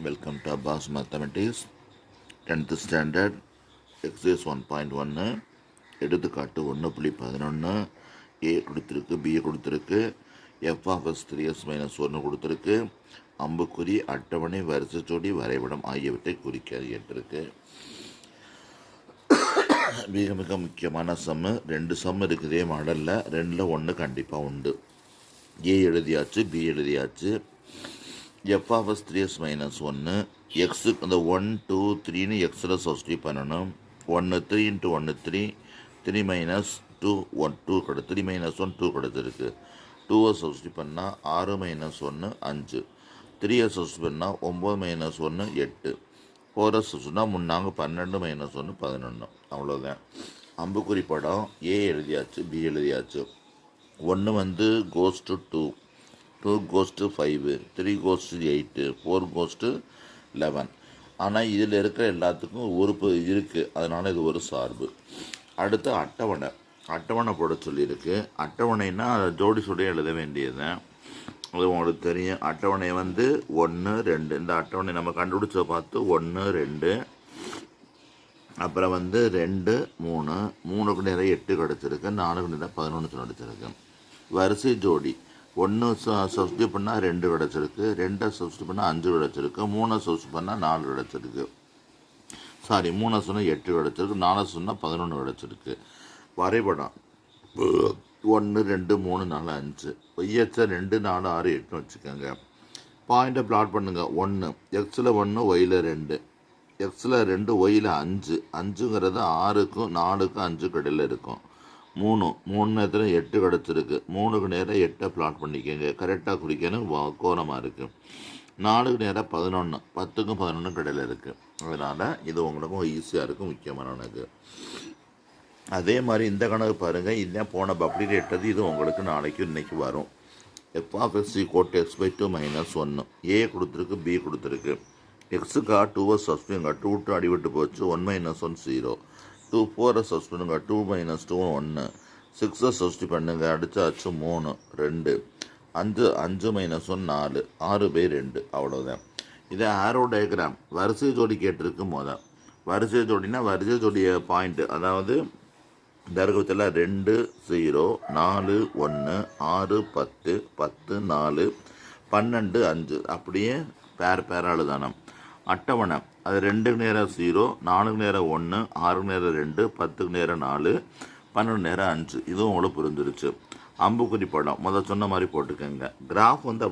Welcome to Abbas Mathematics 10th Standard Exercise 1.1 எடுத்துக்காட்டு 1.11 A கொடுத்துருக்கு, B கொடுத்துருக்கு, f of s 3s minus 1 கொடுத்துருக்கு, அம்புக்குறி அட்டவணை வரிசை ஜோடி வரைபடம் ஆகியவற்றை குறிக்க கேட்டிருக்கு. மிக மிக முக்கியமான சம்மு, 2 சம் இருக்குதே மாடலில், 2ல் 1 கண்டிப்பாக உண்டு. A எழுதியாச்சு, B எழுதியாச்சு. f of s 3s minus 1 எக்ஸுக்கு அந்த 1 2 3ன்னு எக்ஸில் சப்ஸ்டியூட் பண்ணணும். 1 3 × 1 3 3 மைனஸ் 2 1 2 கிடையாது, 3 மைனஸ் 1 2 கிடைச்சிருக்கு. 2வை சப்ஸ்டியூட் பண்ணால் 6 மைனஸ் 1 5, 3யை சப்ஸ்டியூட் பண்ணால் 9 மைனஸ் 1 8, 4யை சப்ஸ்டியூட்னா முன்னாங்க 12 மைனஸ் 1 11. அவ்வளோதான். அம்புக்குறி படம் A எழுதியாச்சு, B எழுதியாச்சு. 1 வந்து goes to 2, 2 goes to 5, 3 goes to 8, 4 goes to 11. ஆனால் இதில் இருக்கிற எல்லாத்துக்கும் உறுப்பு இருக்குது, அதனால் இது ஒரு சார்பு. அடுத்து அட்டவணை போட சொல்லியிருக்கு. அட்டவணைன்னா ஜோடி சுடி எழுத வேண்டியது, அது உங்களுக்கு தெரியும். அட்டவணை வந்து 1 2, இந்த அட்டவணை நம்ம கண்டுபிடிச்ச பார்த்து 1 2, அப்புறம் வந்து 2 3, 3க்கு நேரம் 8 கிடச்சிருக்கு, 4க்கு நேரம் 11 கிடச்சிருக்கு. வரிசை ஜோடி 1 சப்ஸ்டியூட் பண்ணால் 2 கிடச்சிருக்கு, 2 சப்ஸ்டியூட் பண்ணால் 5 கிடச்சிருக்கு, 3 சப்ஸ்டியூட் பண்ணால் 4 கிடச்சிருக்கு. 3 சொன்னால் 8 கிடச்சிருக்கு, 4 சொன்னால் 11 கிடச்சிருக்கு. வரைபடம் 1 2 3 4 5, ஒய்எச்சை 2 4 6 8 வச்சுக்கோங்க. பாயிண்ட்டை பிளாட் பண்ணுங்கள். 1 எக்ஸில் 1 ஒயில் 2, எக்ஸில் 2 ஒயில் 5, 5ங்கிறது 6க்கும் 4க்கும் 5 கடையில் இருக்கும். 3 நேரத்தில் 8 கிடச்சிருக்கு, 3க்கு நேரம் 8 பிளாட் பண்ணிக்கோங்க, கரெக்டாக குறிக்கணும், கோணமாக இருக்குது. 4க்கு நேரம் 11, 10க்கும் 11 கடையில் இருக்குது. அதனால் இது உங்களுக்கும் ஈஸியாக இருக்கும், முக்கியமானது. அதே மாதிரி இந்த கணக்கு பாருங்கள், இதுதான் போன பப்ளி ரேட்டது, இது உங்களுக்கு நாளைக்கு இன்றைக்கி வரும். f of x = x/2 - 1. A கொடுத்துருக்கு, B கொடுத்துருக்கு. எக்ஸுக்கா 2வை சப்ஸ்டியூங்க, 2 2 அடிவிட்டு போச்சு, 1 - 1 0, 2 4ரை சப்ஸ்டியூட் பண்ணுங்க, 2 - 2 1, 6ரை சப்ஸ்டியூட் பண்ணுங்க, அடிச்சாச்சு 3 2, 5 5 - 1 4, 6/2. அவ்வளோதான். இது ஆரோ டயக்ராம். வரிசை ஜோடி கேட்டிருக்கு. வரிசை ஜோடினா வரிசை ஜோடிய பாயிண்ட்டு, அதாவது தர்க்கத்தில் 2 0 4 1 6 10 10 4 12 5, அப்படியே பேராக எழுதணும். அட்டவணை அது 2க்கு நேரம் 0, 4க்கு நேரம் 1, 6க்கு நேரம் 2, 10க்கு நேரம் 4, 12 நேரம் 5. இதுவும் உங்களுக்கு புரிஞ்சிருச்சு. அம்புக்குறி படம் சொன்ன மாதிரி போட்டுக்கோங்க. கிராஃப் வந்து அப்படி